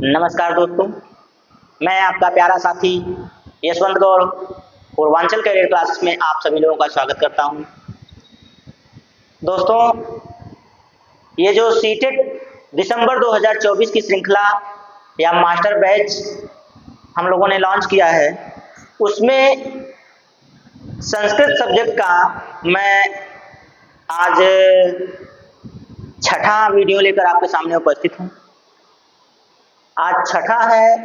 नमस्कार दोस्तों, मैं आपका प्यारा साथी यशवंत गौड़ पूर्वांचल कैरियर क्लासेस में आप सभी लोगों का स्वागत करता हूं। दोस्तों, ये जो सीटेट दिसंबर 2024 की श्रृंखला या मास्टर बैच हम लोगों ने लॉन्च किया है, उसमें संस्कृत सब्जेक्ट का मैं आज छठा वीडियो लेकर आपके सामने उपस्थित हूं। आज छठा है,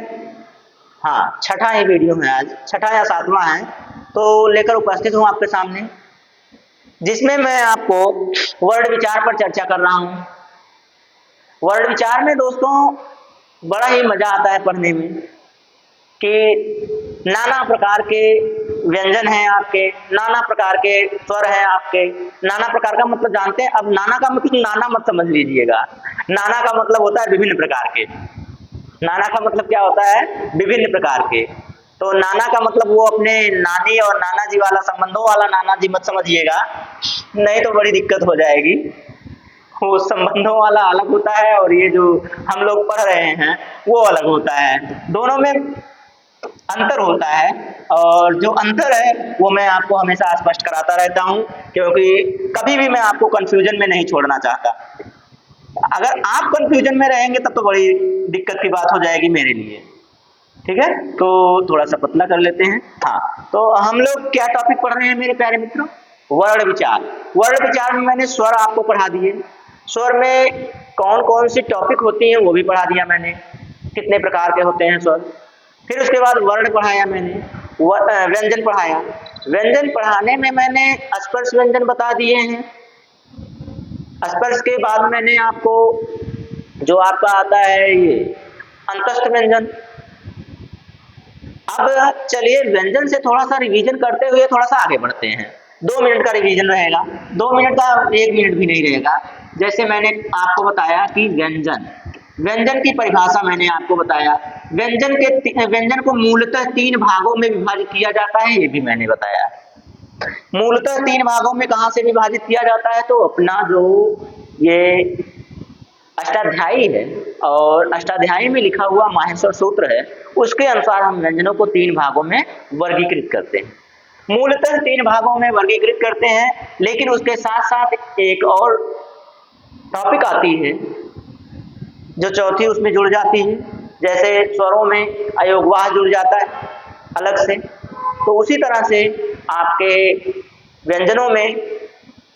हाँ छठा ही वीडियो है, आज छठा या सातवां है, तो लेकर उपस्थित हूँ आपके सामने, जिसमें मैं आपको वर्ड विचार पर चर्चा कर रहा हूँ। वर्ड विचार में दोस्तों बड़ा ही मजा आता है पढ़ने में कि नाना प्रकार के व्यंजन हैं आपके, नाना प्रकार के स्वर हैं आपके। नाना प्रकार का मतलब जानते हैं? अब नाना का मतलब नाना मत समझ लीजिएगा। नाना का मतलब होता है विभिन्न प्रकार के। नाना का मतलब क्या होता है? विभिन्न प्रकार के। तो नाना का मतलब वो अपने नानी और नाना जी वाला, संबंधों वाला नाना जी मत समझिएगा, नहीं तो बड़ी दिक्कत हो जाएगी। वो संबंधों वाला अलग होता है और ये जो हम लोग पढ़ रहे हैं वो अलग होता है। दोनों में अंतर होता है और जो अंतर है वो मैं आपको हमेशा स्पष्ट कराता रहता हूँ, क्योंकि कभी भी मैं आपको कंफ्यूजन में नहीं छोड़ना चाहता। अगर आप कंफ्यूजन में रहेंगे तब तो बड़ी दिक्कत की बात हो जाएगी मेरे लिए। ठीक है, तो थोड़ा सा पतला कर लेते हैं। हाँ, तो हम लोग क्या टॉपिक पढ़ रहे हैं मेरे प्यारे मित्रों? वर्ण विचार। वर्ण विचार में मैंने स्वर आपको पढ़ा दिए। स्वर में कौन कौन सी टॉपिक होती हैं वो भी पढ़ा दिया मैंने, कितने प्रकार के होते हैं स्वर। फिर उसके बाद वर्ण पढ़ाया मैंने, व्यंजन पढ़ाया। व्यंजन पढ़ाने में मैंने स्पर्श व्यंजन बता दिए हैं। स्पर्श के बाद मैंने आपको जो आपका आता है ये अंतस्थ व्यंजन। अब चलिए व्यंजन से थोड़ा सा रिवीजन करते हुए थोड़ा सा आगे बढ़ते हैं। 2 मिनट का रिवीजन रहेगा, 2 मिनट का 1 मिनट भी नहीं रहेगा। जैसे मैंने आपको बताया कि व्यंजन, व्यंजन की परिभाषा मैंने आपको बताया। व्यंजन को मूलतः 3 भागों में विभाजित किया जाता है, ये भी मैंने बताया। मूलतः 3 भागों में कहां से विभाजित किया जाता है? तो अपना जो ये अष्टाध्यायी है और अष्टाध्यायी में लिखा हुआ माहेश्वर सूत्र है, उसके अनुसार हम व्यंजनों को 3 भागों में वर्गीकृत करते हैं। मूलतः 3 भागों में वर्गीकृत करते हैं, लेकिन उसके साथ साथ एक और टॉपिक आती है जो चौथी उसमें जुड़ जाती है। जैसे स्वरों में अयोगवाह जुड़ जाता है अलग से, तो उसी तरह से आपके व्यंजनों में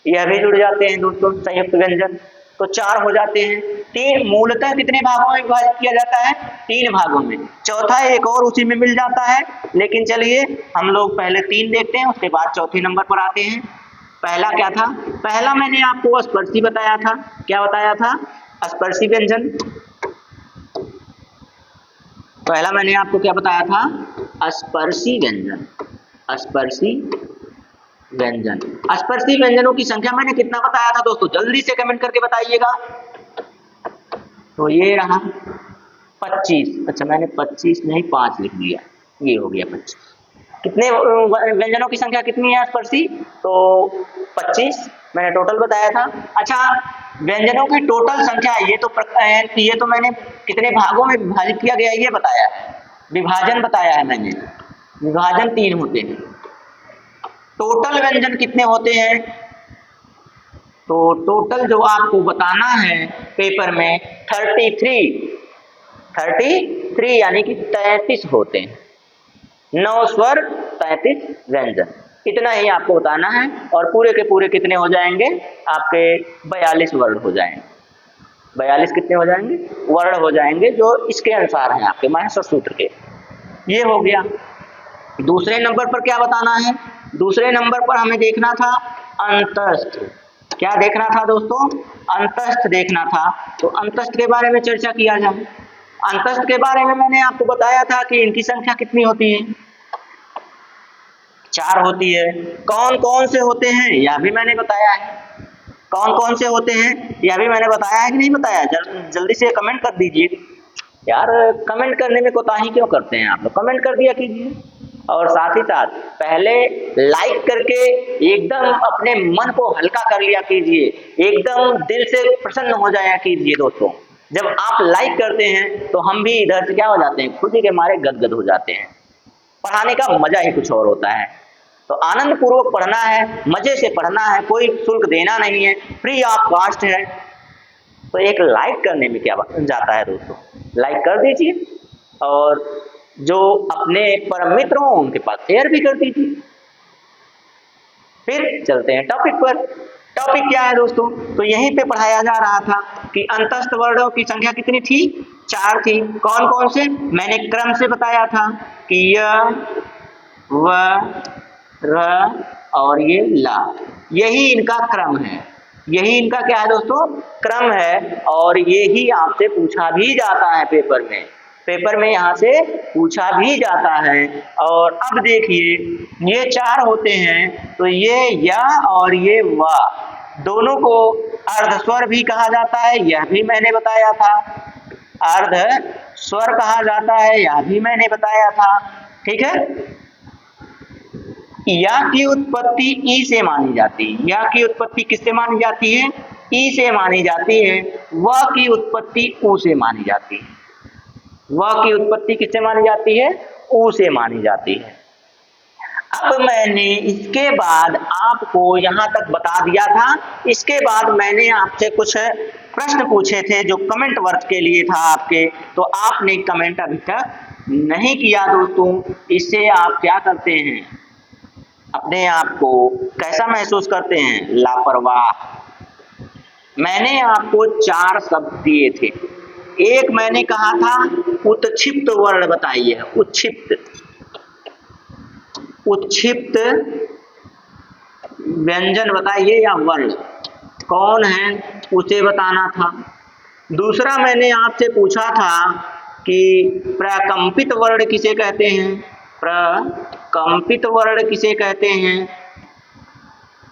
यह भी जुड़ जाते हैं दोस्तों, संयुक्त व्यंजन। तो 4 हो जाते हैं। 3 मूलतः कितने भागों में विभाजित किया जाता है? 3 भागों में। चौथा एक और उसी में मिल जाता है, लेकिन चलिए हम लोग पहले 3 देखते हैं, उसके बाद चौथे नंबर पर आते हैं। पहला क्या था? पहला मैंने आपको स्पर्शी बताया था। क्या बताया था? स्पर्शी व्यंजन। पहला मैंने आपको क्या बताया था? स्पर्शी व्यंजन। स्पर्शी व्यंजन। स्पर्शी व्यंजनों की संख्या मैंने कितना बताया था दोस्तों? जल्दी से कमेंट करके बताइएगा। तो ये रहा 25। अच्छा, मैंने 25 नहीं 5 लिख दिया, ये हो गया 25। कितने व्यंजनों की संख्या कितनी है स्पर्शी? तो 25 मैंने टोटल बताया था। अच्छा, व्यंजनों की टोटल संख्या ये तो मैंने कितने भागों में विभाजित किया गया ये बताया है, विभाजन बताया है मैंने। विभाजन 3 होते हैं। टोटल व्यंजन कितने होते हैं? तो टोटल जो आपको बताना है पेपर में 33 यानी कि 33 होते हैं। 9 स्वर 33 व्यंजन, इतना ही आपको बताना है। और पूरे के पूरे कितने हो जाएंगे? आपके 42 वर्ण हो जाएंगे। 42 कितने हो जाएंगे? वर्ण हो जाएंगे, जो इसके अनुसार है आपके माहेश्वर सूत्र के। ये हो गया। दूसरे नंबर पर क्या बताना है? दूसरे नंबर पर हमें देखना था अंतस्थ। क्या देखना था दोस्तों? अंतस्थ देखना था। तो अंतस्थ के बारे में चर्चा किया जाए। अंतस्थ के बारे में मैंने आपको बताया था कि इनकी संख्या कितनी होती है? 4 होती है। कौन कौन से होते हैं यह भी मैंने बताया है। कौन कौन से होते हैं यह भी मैंने बताया है कि नहीं बताया? जल्दी से कमेंट कर दीजिए यार। कमेंट करने में कोताही क्यों करते हैं आप लोग? कमेंट कर दिया कीजिए। और साथ ही साथ पहले लाइक करके एकदम अपने मन को हल्का कर लिया कीजिए, एकदम दिल से प्रसन्न हो जाया कीजिए दोस्तों। जब आप लाइक करते हैं तो हम भी इधर से क्या हो जाते हैं, खुशी के मारे गदगद हो जाते हैं। पढ़ाने का मजा ही कुछ और होता है। तो आनंद पूर्वक पढ़ना है, मजे से पढ़ना है, कोई शुल्क देना नहीं है, फ्री ऑफ कॉस्ट है। तो एक लाइक करने में क्या जाता है दोस्तों, लाइक कर दीजिए और जो अपने परम मित्र हों उनके पास शेयर भी कर दीजिए। फिर चलते हैं टॉपिक पर। टॉपिक क्या है दोस्तों, तो यहीं पे पढ़ाया जा रहा था कि अंतस्थ वर्णों की संख्या कितनी थी, 4 थी। कौन कौन से, मैंने क्रम से बताया था कि य, व, र और ये ला, यही इनका क्रम है। यही इनका क्या है दोस्तों, क्रम है। और यही आपसे पूछा भी जाता है पेपर में, पेपर में यहाँ से पूछा भी जाता है। और अब देखिए ये 4 होते हैं, तो ये या और ये वा दोनों को अर्ध स्वर भी कहा जाता है, यह भी मैंने बताया था। अर्ध स्वर कहा जाता है, यह भी मैंने बताया था। ठीक है, या की उत्पत्ति ई से मानी जाती है। या की उत्पत्ति किससे मानी जाती है, ई से मानी जाती है। व की उत्पत्ति ऊ से मानी जाती है। व की उत्पत्ति किससे मानी जाती है, ऊ से मानी जाती है। अब मैंने इसके बाद आपको यहाँ तक बता दिया था। इसके बाद मैंने आपसे कुछ प्रश्न पूछे थे जो कमेंट वर्क के लिए था आपके, तो आपने कमेंट अभी तक नहीं किया दोस्तों। इससे आप क्या करते हैं, अपने आप को कैसा महसूस करते हैं, लापरवाह। मैंने आपको 4 शब्द दिए थे। एक मैंने कहा था उत्क्षिप्त वर्ण बताइए, उत्क्षिप्त, उत्क्षिप्त व्यंजन बताइए या वर्ण कौन है, उसे बताना था। दूसरा मैंने आपसे पूछा था कि प्रकंपित वर्ण किसे कहते हैं, प्रकंपित वर्ण किसे कहते हैं।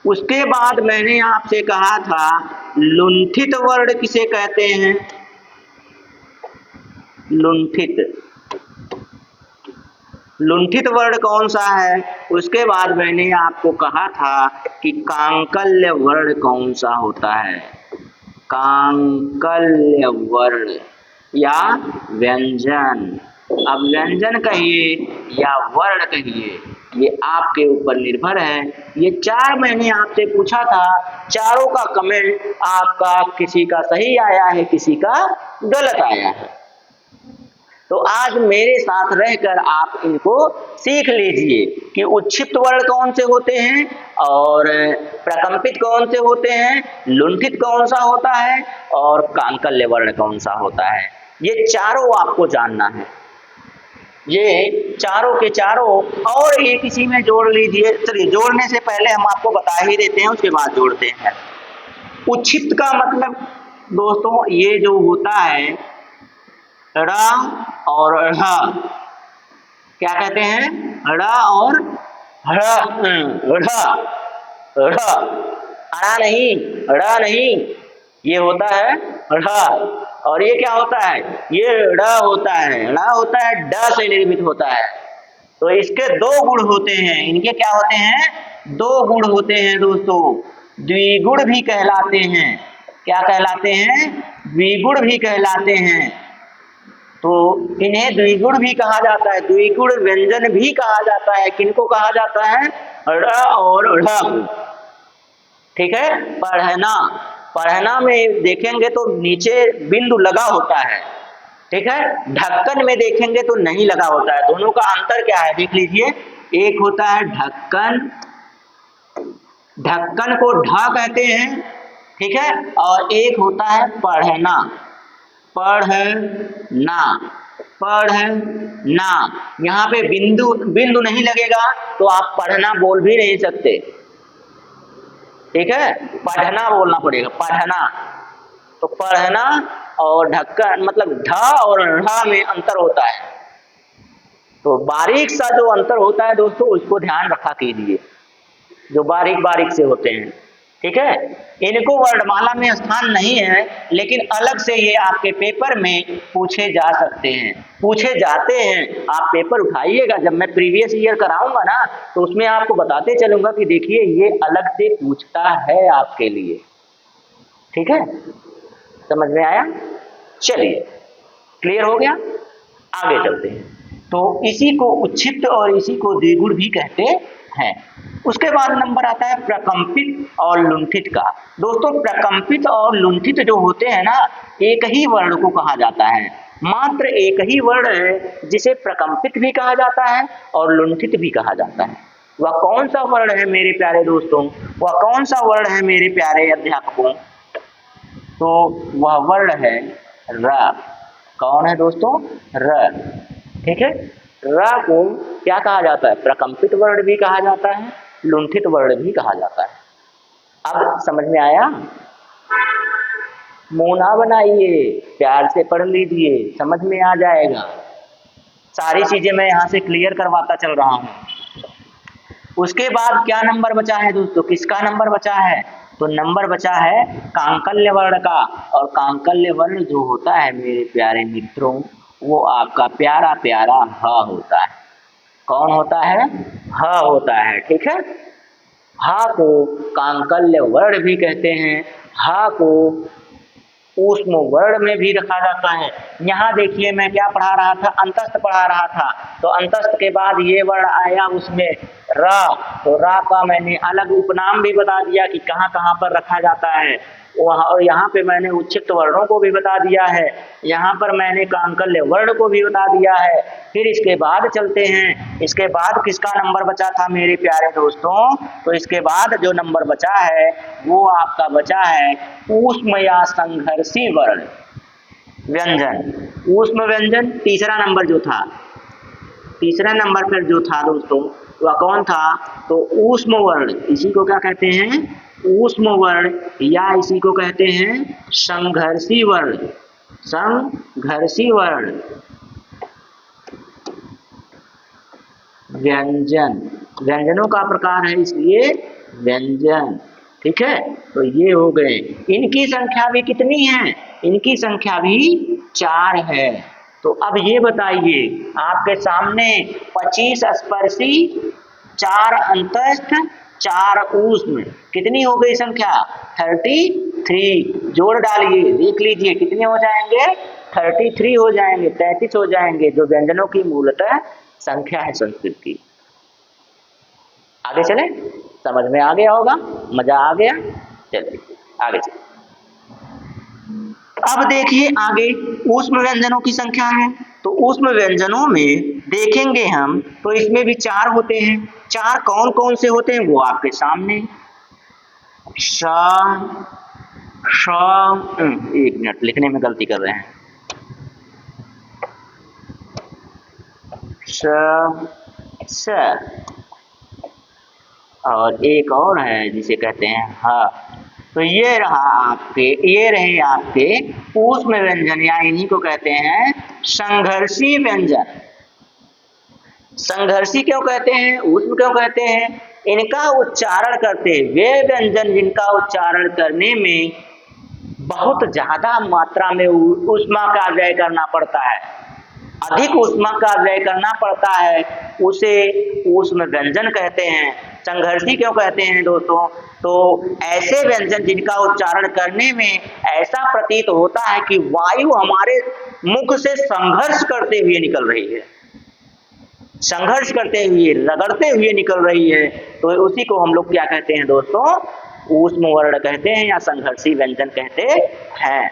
उसके बाद मैंने आपसे कहा था लुंठित वर्ण किसे कहते हैं, लुंठित, लुंठित वर्ण कौन सा है। उसके बाद मैंने आपको कहा था कि कांकल्य वर्ण कौन सा होता है, कांकल्य वर्ण या व्यंजन। अब व्यंजन कहिए या वर्ण कहिए, ये आपके ऊपर निर्भर है। ये 4 मैंने आपसे पूछा था, चारों का कमेंट आपका किसी का सही आया है, किसी का गलत आया है। तो आज मेरे साथ रहकर आप इनको सीख लीजिए कि उत्क्षिप्त वर्ण कौन से होते हैं और प्रकंपित कौन से होते हैं, लुंठित कौन सा होता है और कांकल्य वर्ण कौन सा होता है। ये चारों आपको जानना है, ये चारों के चारों। और एक इसी में जोड़ लीजिए, चलिए जोड़ने से पहले हम आपको बता ही देते हैं, उसके बाद जोड़ते हैं। उत्क्षिप्त का मतलब दोस्तों ये जो होता है ड़ और ढ़, क्या कहते हैं, ड़ और ढ़, अड़ा नहीं, ड़ नहीं, ये होता है ढ़। और ये क्या होता है, ये ड़ होता है, ड़ होता है ड से निर्मित होता है। तो इसके 2 गुण होते हैं, इनके क्या होते हैं, 2 गुण होते हैं दोस्तों, द्विगुण भी कहलाते हैं। क्या कहलाते हैं, द्विगुण भी कहलाते हैं। तो इन्हें द्विगुण भी कहा जाता है, द्विगुण व्यंजन भी कहा जाता है। किनको कहा जाता है, ड़ और ढ़। ठीक है, पढ़ना, पढ़ना में देखेंगे तो नीचे बिंदु लगा होता है। ठीक है, ढक्कन में देखेंगे तो नहीं लगा होता है। दोनों का अंतर क्या है देख लीजिए, एक होता है ढक्कन, ढक्कन को ढ कहते हैं, ठीक है, और एक होता है पढ़ना, पढ़ना, पढ़ना। यहाँ पे बिंदु नहीं लगेगा तो आप पढ़ना बोल भी नहीं सकते। ठीक है, पढ़ना बोलना पड़ेगा, पढ़ना। तो पढ़ना और ढक्कन मतलब ढ और ढ़ में अंतर होता है। तो बारीक सा जो अंतर होता है दोस्तों, उसको ध्यान रखा कीजिए, जो बारीक बारीक से होते हैं। ठीक है, इनको वर्णमाला में स्थान नहीं है, लेकिन अलग से ये आपके पेपर में पूछे जा सकते हैं, पूछे जाते हैं। आप पेपर उठाइएगा, जब मैं प्रीवियस ईयर कराऊंगा ना तो उसमें आपको बताते चलूंगा कि देखिए ये अलग से पूछता है आपके लिए। ठीक है, समझ में आया। चलिए क्लियर हो गया, आगे चलते हैं। तो इसी को उच्छिष्ट और इसी को द्विगुण भी कहते हैं। उसके बाद नंबर आता है प्रकंपित और लुंठित का। दोस्तों प्रकंपित और लुंठित जो होते हैं ना, एक ही वर्ण को कहा जाता है, मात्र एक ही वर्ण है जिसे प्रकंपित भी कहा जाता है और लुंठित भी कहा जाता है। वह कौन सा वर्ण है मेरे प्यारे दोस्तों, वह कौन सा वर्ण है मेरे प्यारे अध्यापकों? तो वह वर्ण है र। कौन है दोस्तों? र। ठीक है, र को क्या कहा जाता है? प्रकंपित वर्ण भी कहा जाता है, लुंठित वर्ण भी कहा जाता है। अब समझ में आया? मुंह ना बनाइए, प्यार से पढ़ लीजिए, समझ में आ जाएगा। सारी चीजें मैं यहाँ से क्लियर करवाता चल रहा हूँ। उसके बाद क्या नंबर बचा है दोस्तों? किसका नंबर बचा है? तो नंबर बचा है कांकल्य वर्ण का। और कांकल्य वर्ण जो होता है मेरे प्यारे मित्रों, वो आपका प्यारा प्यारा ह होता है। कौन होता है? ह होता है। ठीक है, ह को कांकल्य वर्ण भी कहते हैं, ह को ऊष्म वर्ण में भी रखा जाता है। यहाँ देखिए मैं क्या पढ़ा रहा था? अंतस्थ पढ़ा रहा था। तो अंतस्थ के बाद ये वर्ण आया उसमें रा, तो रा का मैंने अलग उपनाम भी बता दिया कि कहाँ कहाँ पर रखा जाता है वहाँ, और यहाँ पे मैंने उच्छिष्ट वर्णों को भी बता दिया है, यहाँ पर मैंने कांकल्य वर्ण को भी बता दिया है। फिर इसके बाद चलते हैं, इसके बाद किसका नंबर बचा था मेरे प्यारे दोस्तों? तो इसके बाद जो नंबर बचा है वो आपका बचा है ऊष्म या संघर्षी वर्ण व्यंजन। ऊष्म व्यंजन तीसरा नंबर जो था, तीसरा नंबर पर जो था दोस्तों वह कौन था? तो ऊष्म वर्ण। इसी को क्या कहते हैं? ऊष्म वर्ण, या इसी को कहते हैं संघर्षी वर्ण। संघर्षी वर्ण व्यंजन, व्यंजनों का प्रकार है इसलिए व्यंजन। ठीक है, तो ये हो गए। इनकी संख्या भी कितनी है? इनकी संख्या भी 4 है। तो अब ये बताइए, आपके सामने 25 स्पर्शी, 4 अंतस्थ, 4 ऊष्म, कितनी हो गई संख्या? 33। जोड़ डालिए, देख लीजिए कितने हो जाएंगे? 33 हो जाएंगे, 33 हो जाएंगे, जो व्यंजनों की मूलतः संख्या है संस्कृत की। आगे चले, समझ में आ गया होगा, मजा आ गया। चलिए आगे चलिए। अब देखिए आगे ऊष्म व्यंजनों की संख्या है। तो ऊष्म व्यंजनों में देखेंगे हम तो इसमें भी 4 होते हैं। 4 कौन कौन से होते हैं वो आपके सामने। श, एक मिनट, लिखने में गलती कर रहे हैं। स, और एक और है जिसे कहते हैं ह। तो ये रहे आपके ऊष्म व्यंजन, या इन्हीं को कहते हैं संघर्षी व्यंजन। संघर्षी क्यों कहते हैं, ऊष्म क्यों कहते हैं? इनका उच्चारण करते वे व्यंजन जिनका उच्चारण करने में बहुत ज्यादा मात्रा में ऊष्मा का व्यय करना पड़ता है, अधिक ऊष्मा का व्यय करना पड़ता है, उसे ऊष्म व्यंजन कहते हैं। संघर्षी क्यों कहते हैं दोस्तों? तो ऐसे व्यंजन जिनका उच्चारण करने में ऐसा प्रतीत होता है कि वायु हमारे मुख से संघर्ष करते हुए निकल रही है, संघर्ष करते हुए, रगड़ते हुए निकल रही है, तो उसी को हम लोग क्या कहते हैं दोस्तों? ऊष्म वर्ण कहते हैं या संघर्षी व्यंजन कहते हैं।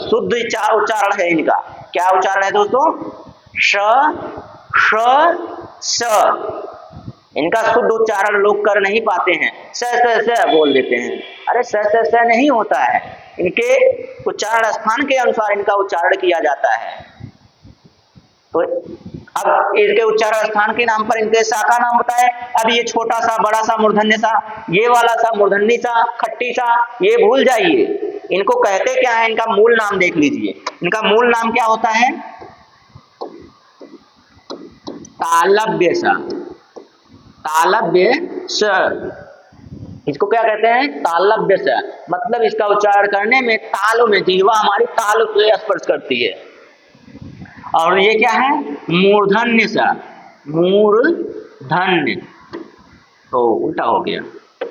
शुद्ध उच्चारण है इनका। क्या उच्चारण है दोस्तों? श। इनका शुद्ध उच्चारण लोग कर नहीं पाते हैं, स बोल देते हैं। अरे स नहीं होता है, इनके उच्चारण स्थान के अनुसार इनका उच्चारण किया जाता है। तो अब इनके उच्चारण स्थान के नाम पर इनके शाखा नाम होता है। अब ये छोटा सा, बड़ा सा, मूर्धन्य सा, ये वाला सा, मूर्धन्य सा, खट्टी सा, ये भूल जाइए। इनको कहते क्या है? इनका मूल नाम देख लीजिए। इनका मूल नाम क्या होता है? तालव्य सा। तालव्य स, इसको क्या कहते हैं? तालव्य स। मतलब इसका उच्चारण करने में ताल में जीवा हमारी ताल को स्पर्श करती है। और ये क्या है? मूर्धन्य सा, मूर्धन्य, तो उल्टा हो गया।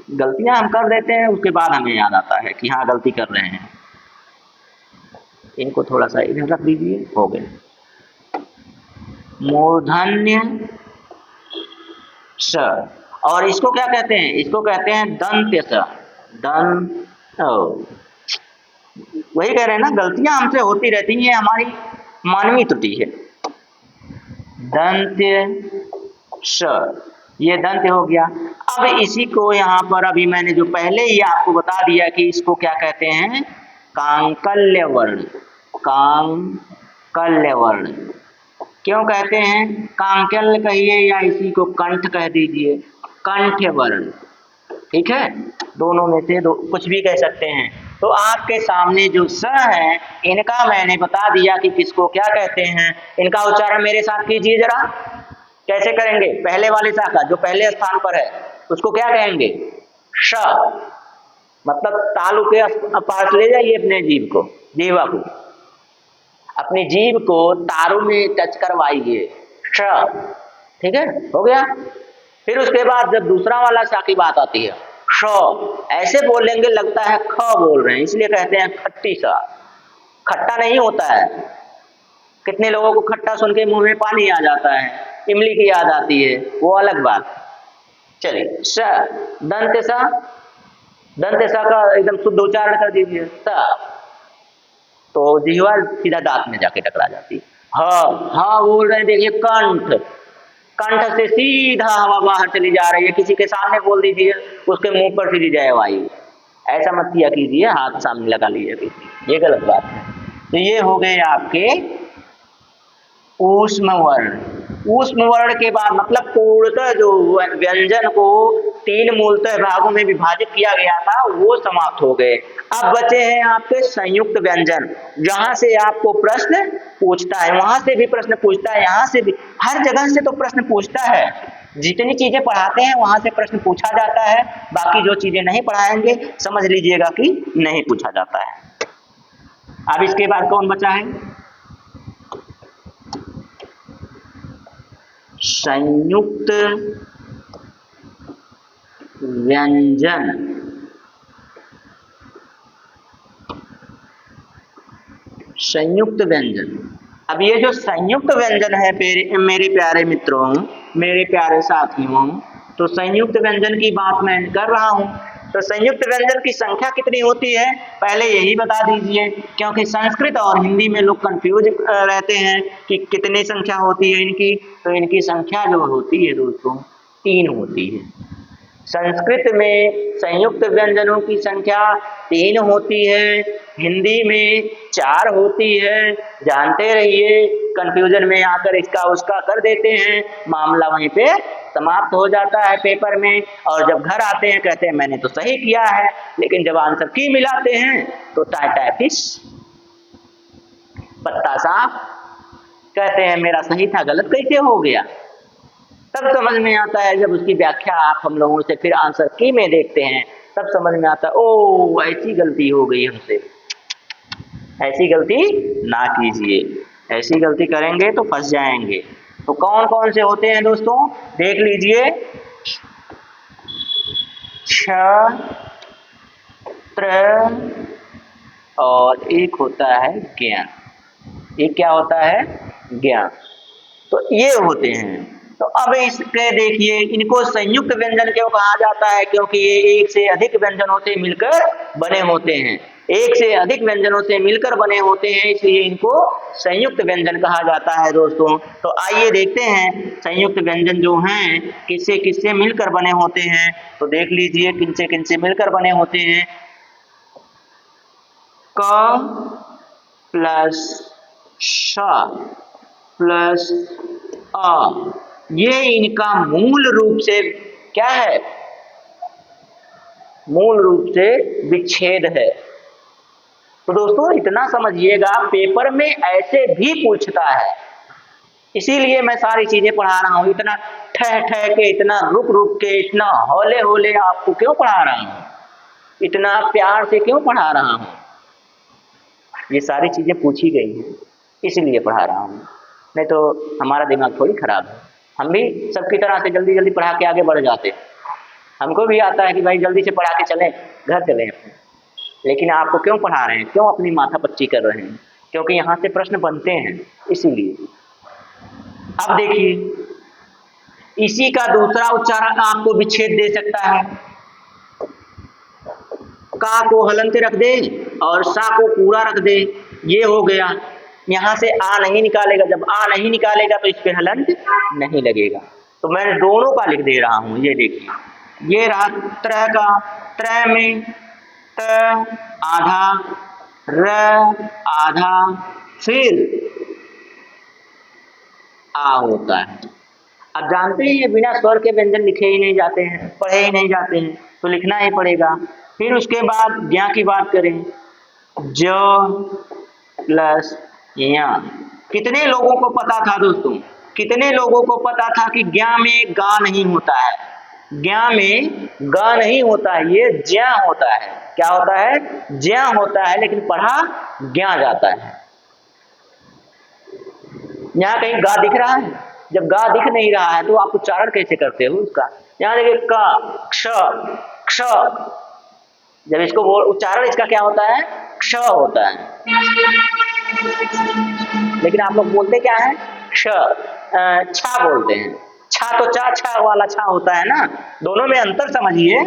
गलतियां हम कर देते हैं, उसके बाद हमें याद आता है कि हाँ गलती कर रहे हैं। इनको थोड़ा सा इधर रख दीजिए, हो गए। मूर्धन्य स, और इसको क्या कहते हैं, इसको कहते हैं दंत्य स। वही कह रहे हैं ना, गलतियां हमसे होती रहती हैं, हमारी मानवीय त्रुटि है। दंत्य स, ये दंत्य हो गया। अब इसी को यहाँ पर अभी मैंने जो पहले ही आपको बता दिया कि इसको क्या कहते हैं, कांकल्य वर्ण। कांकल्य वर्ण क्यों कहते हैं, कांकल्य कहिए या इसी को कंठ कह दीजिए, कंठ वर्ण, ठीक है, दोनों में से दो कुछ भी कह सकते हैं। तो आपके सामने जो स है, इनका मैंने बता दिया कि किसको क्या कहते हैं। इनका उच्चारण मेरे साथ कीजिए जरा, कैसे करेंगे। पहले वाले सा का जो पहले स्थान पर है उसको क्या कहेंगे, श, मतलब तालु के पास ले जाइए अपने जीभ को, जीवा को, अपनी जीभ को तारु में टच करवाइए, श, ठीक है, हो गया। फिर उसके बाद जब दूसरा वाला सा की बात आती है, श, ऐसे बोलेंगे लगता है ख बोल रहे हैं, इसलिए कहते हैं खट्टी सा। खट्टा नहीं होता है। कितने लोगों को खट्टा सुन के मुंह में पानी आ जाता है, इमली की याद आती है, वो अलग बात। चलिए, स, दंत सा, दंत सा का एकदम शुद्ध उच्चारण कर दीजिए, स, तो जिह्वा सीधा दांत में जाके टकरा जाती है। हाँ बोल रहे हैं, देखिए कंठ, कंठ से सीधा हवा बाहर चली जा रही है। किसी के सामने बोल दीजिए, उसके मुंह पर चली जाए वायु, ऐसा मत किया कीजिए, हाथ सामने लगा लीजिए, ये गलत बात है। तो ये हो गए आपके ऊष्म वर्ण। ऊष्म वर्ण के बाद मतलब पूर्णतः जो व्यंजन को 3 मूलतः भागों में विभाजित किया गया था वो समाप्त हो गए। अब बचे हैं आपके संयुक्त व्यंजन, जहां से आपको प्रश्न पूछता है, वहां से भी प्रश्न पूछता है, यहाँ से भी, हर जगह से तो प्रश्न पूछता है। जितनी चीजें पढ़ाते हैं वहां से प्रश्न पूछा जाता है, बाकी जो चीजें नहीं पढ़ाएंगे समझ लीजिएगा कि नहीं पूछा जाता है। अब इसके बाद कौन बचा है, संयुक्त व्यंजन। संयुक्त व्यंजन, अब ये जो संयुक्त व्यंजन है मेरे प्यारे मित्रों, मेरे प्यारे साथियों, तो संयुक्त व्यंजन की बात मैं कर रहा हूं। तो संयुक्त व्यंजन की संख्या कितनी होती है पहले यही बता दीजिए, क्योंकि संस्कृत और हिंदी में लोग कंफ्यूज रहते हैं कि कितनी संख्या होती है इनकी। तो इनकी संख्या जो होती है दोस्तों 3 होती है। संस्कृत में संयुक्त व्यंजनों की संख्या 3 होती है, हिंदी में 4 होती है। जानते रहिए, कंफ्यूजन में आकर इसका उसका कर देते हैं, मामला वहीं पे समाप्त हो जाता है पेपर में। और जब घर आते हैं कहते हैं मैंने तो सही किया है, लेकिन जब आंसर की मिलाते हैं तो टाटा फिश पत्ता साफ, कहते हैं मेरा सही था गलत कैसे हो गया। तब समझ में आता है जब उसकी व्याख्या आप हम लोगों से फिर आंसर की में देखते हैं, तब समझ में आता है ओ ऐसी गलती हो गई हमसे। ऐसी गलती ना कीजिए, ऐसी गलती करेंगे तो फंस जाएंगे। तो कौन कौन से होते हैं दोस्तों देख लीजिए, क्षत्र और एक होता है ज्ञान। एक क्या होता है, ज्ञान। तो ये होते हैं। तो अब इसके देखिए, इनको संयुक्त व्यंजन क्यों कहा जाता है, क्योंकि ये एक से अधिक व्यंजनों से मिलकर बने होते हैं। एक से अधिक व्यंजनों से मिलकर बने होते हैं, इसलिए इनको संयुक्त व्यंजन कहा जाता है दोस्तों। तो आइए देखते हैं संयुक्त व्यंजन जो हैं किससे किससे मिलकर बने होते हैं। तो देख लीजिए किनसे किनसे मिलकर बने होते हैं। क प्लस श प्लस अ, ये इनका मूल रूप से क्या है, मूल रूप से विच्छेद है। तो दोस्तों इतना समझिएगा, पेपर में ऐसे भी पूछता है, इसीलिए मैं सारी चीजें पढ़ा रहा हूं। इतना ठह ठह के, इतना रुक रुक के, इतना हौले हौले आपको क्यों पढ़ा रहा हूं, इतना प्यार से क्यों पढ़ा रहा हूं। ये सारी चीजें पूछी गई हैं इसलिए पढ़ा रहा हूं, नहीं तो हमारा दिमाग थोड़ी खराब है। हम भी सबकी तरह से जल्दी जल्दी पढ़ा के आगे बढ़ जाते। हमको भी आता है कि भाई जल्दी से पढ़ा के चलें, घर चलें अपने, लेकिन आपको क्यों पढ़ा रहे हैं, क्यों अपनी माथा पच्ची कर रहे हैं? क्योंकि यहाँ से प्रश्न बनते हैं, इसीलिए। अब देखिए, इसी का दूसरा उच्चारण आपको विच्छेद दे सकता है। का को हलंत रख दे और सा को पूरा रख दे, ये हो गया। यहाँ से आ नहीं निकालेगा, जब आ नहीं निकालेगा तो इस पे हलंत नहीं लगेगा। तो मैं दोनों का लिख दे रहा हूं, ये देखिए, ये रहा त्र का, त्र में त आधा, र आधा, फिर आ होता है। अब जानते हैं ये बिना स्वर के व्यंजन लिखे ही नहीं जाते हैं, पढ़े ही नहीं जाते हैं, तो लिखना ही पड़ेगा। फिर उसके बाद ज्ञ की बात करें, ज प्लस या। कितने लोगों को पता था दोस्तों, कितने लोगों को पता था कि ज्ञ में गा नहीं होता है, ज्ञ में गा नहीं होता है, ये ज्ञ होता है। क्या होता है? ज्ञ होता है, लेकिन पढ़ा ज्ञ जाता है। यहाँ कहीं गा दिख रहा है? जब गा दिख नहीं रहा है तो आप उच्चारण कैसे करते हो उसका? यहाँ देखिए क, क्ष, क्ष, जब इसको उच्चारण इसका क्या होता है? क्ष होता है, लेकिन आप लोग बोलते क्या है? क्ष, छा बोलते हैं। छा तो चा छा वाला छा होता है ना, दोनों में अंतर समझिए,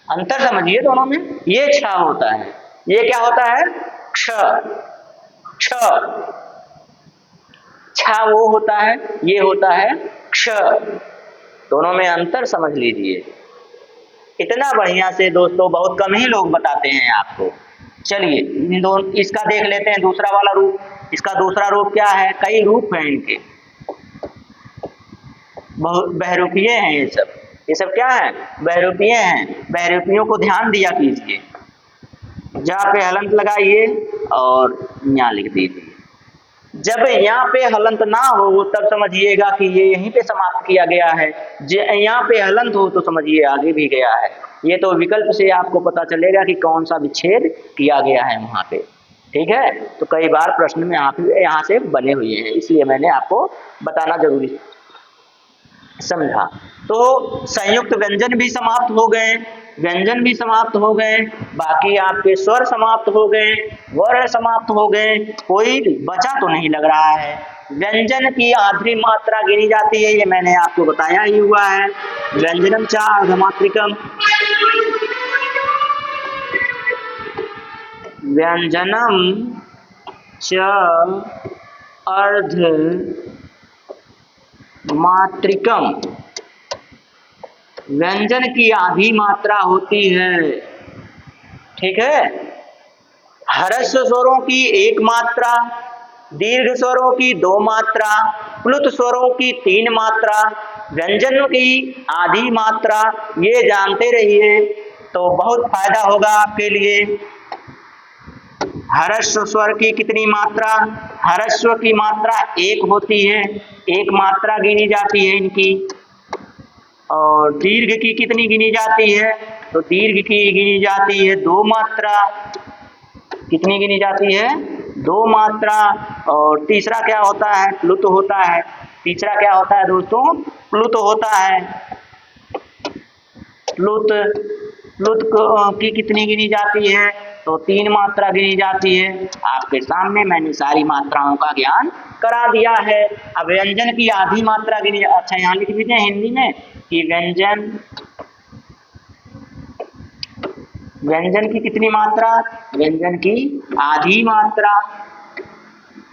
अंतर समझिए दोनों में। ये छा होता है, ये क्या होता है? क्ष, क्ष, छा वो होता है, ये होता है क्ष। दोनों में अंतर समझ लीजिए। इतना बढ़िया से दोस्तों बहुत कम ही लोग बताते हैं आपको। चलिए इन दोनों, इसका देख लेते हैं दूसरा वाला रूप। इसका दूसरा रूप क्या है? कई रूप हैं इनके, बहुरूपीय हैं ये सब। ये सब क्या है? बहुरूपीय हैं। बहुरूपियों को ध्यान दिया कीजिए। जा पे हलंत लगाइए और यहाँ लिख दीजिए। जब यहाँ पे हलंत ना हो तब समझिएगा कि ये यहीं पे समाप्त किया गया है, यहाँ पे हलंत हो तो समझिए आगे भी गया है। ये तो विकल्प से आपको पता चलेगा कि कौन सा विच्छेद किया गया है वहाँ पे। ठीक है, तो कई बार प्रश्न में यहाँ से बने हुए हैं, इसलिए मैंने आपको बताना जरूरी समझा। तो संयुक्त व्यंजन भी समाप्त हो गए, व्यंजन भी समाप्त हो गए, बाकी आपके स्वर समाप्त हो गए, वर्ण समाप्त हो गए, कोई बचा तो नहीं लग रहा है। व्यंजन की आधी मात्रा गिनी जाती है, ये मैंने आपको बताया ही हुआ है। व्यंजनम च अर्धमात्रिकम, व्यंजनम च अर्ध मात्रिकम, व्यंजन की आधी मात्रा होती है। ठीक है, ह्रस्व स्वरों की एक मात्रा, दीर्घ स्वरों की 2 मात्रा, प्लुत स्वरों की 3 मात्रा, व्यंजनों की आधी मात्रा, ये जानते रहिए तो बहुत फायदा होगा आपके लिए। ह्रस्व स्वर की कितनी मात्रा? ह्रस्व की मात्रा 1 होती है, 1 मात्रा गिनी जाती है इनकी। और दीर्घ की कितनी गिनी जाती है? तो दीर्घ की गिनी जाती है 2 मात्रा। कितनी गिनी जाती है? 2 मात्रा। और तीसरा क्या होता है? प्लुत होता है। तीसरा क्या होता है दोस्तों? प्लुत होता है। प्लुत, प्लुत की कितनी गिनी जाती है? तो 3 मात्रा गिनी जाती है। आपके सामने मैंने सारी मात्राओं का ज्ञान करा दिया है। अब व्यंजन की आधी मात्रा गिनी, अच्छा यहाँ लिख दीजिए हिंदी में कि व्यंजन की कितनी मात्रा? व्यंजन की आधी मात्रा,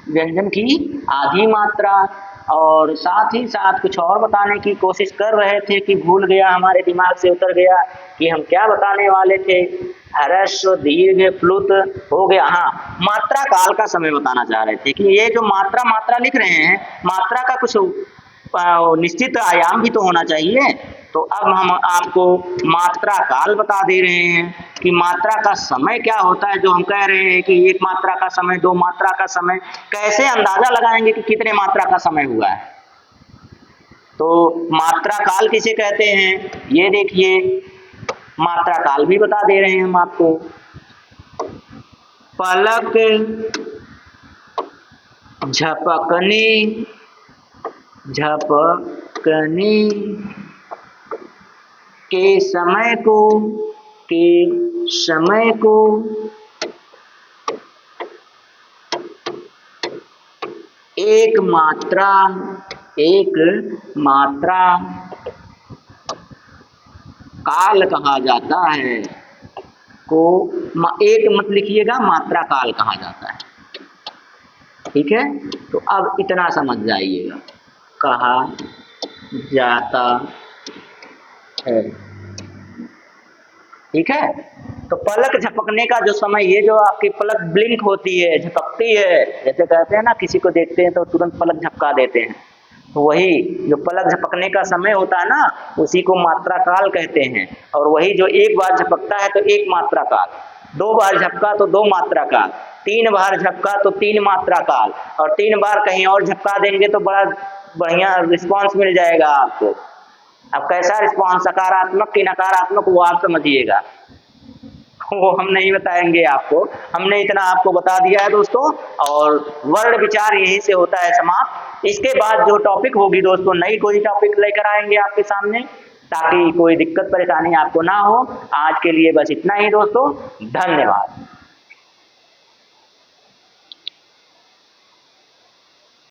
व्यंजन की आधी मात्रा। और साथ ही साथ कुछ और बताने की कोशिश कर रहे थे कि भूल गया, हमारे दिमाग से उतर गया कि हम क्या बताने वाले थे। ह्रस्व, दीर्घ, प्लुत हो गया। हाँ, मात्रा काल का समय बताना चाह रहे थे कि ये जो मात्रा लिख रहे हैं, मात्रा का कुछ निश्चित आयाम भी तो होना चाहिए। तो अब हम आपको मात्रा काल बता दे रहे हैं कि मात्रा का समय क्या होता है। जो हम कह रहे हैं कि 1 मात्रा का समय, 2 मात्रा का समय, कैसे अंदाजा लगाएंगे कि कितने मात्रा का समय हुआ है। तो मात्रा काल किसे कहते हैं, ये देखिए, मात्रा काल भी बता दे रहे हैं हम आपको। पलक झपकने, झपकने, झपकने के समय को एक मात्रा काल कहा जाता है। एक मत लिखिएगा, मात्रा काल कहा जाता है। ठीक है, तो अब इतना समझ जाइएगा, कहा जाता है। ठीक है, तो पलक झपकने का जो समय, ये जो आपकी पलक ब्लिंक होती है, झपकती है, जैसे कहते हैं ना, किसी को देखते हैं तो तुरंत पलक झपका देते हैं, तो वही जो पलक झपकने का समय होता है ना, उसी को मात्रा काल कहते हैं। और वही जो एक बार झपकता है तो एक मात्रा काल, 2 बार झपका तो 2 मात्रा काल, 3 बार झपका तो 3 मात्रा काल, और 3 बार कहीं और झपका देंगे तो बड़ा बढ़िया रिस्पांस मिल जाएगा आपको। अब कैसा रिस्पांस, सकारात्मक कि नकारात्मक, वो आप समझिएगा, वो हम नहीं बताएंगे आपको, हमने इतना आपको बता दिया है दोस्तों। और वर्ण विचार यहीं से होता है समाप्त। इसके बाद जो टॉपिक होगी दोस्तों, नई कोई टॉपिक लेकर आएंगे आपके सामने, ताकि कोई दिक्कत परेशानी आपको ना हो। आज के लिए बस इतना ही दोस्तों, धन्यवाद।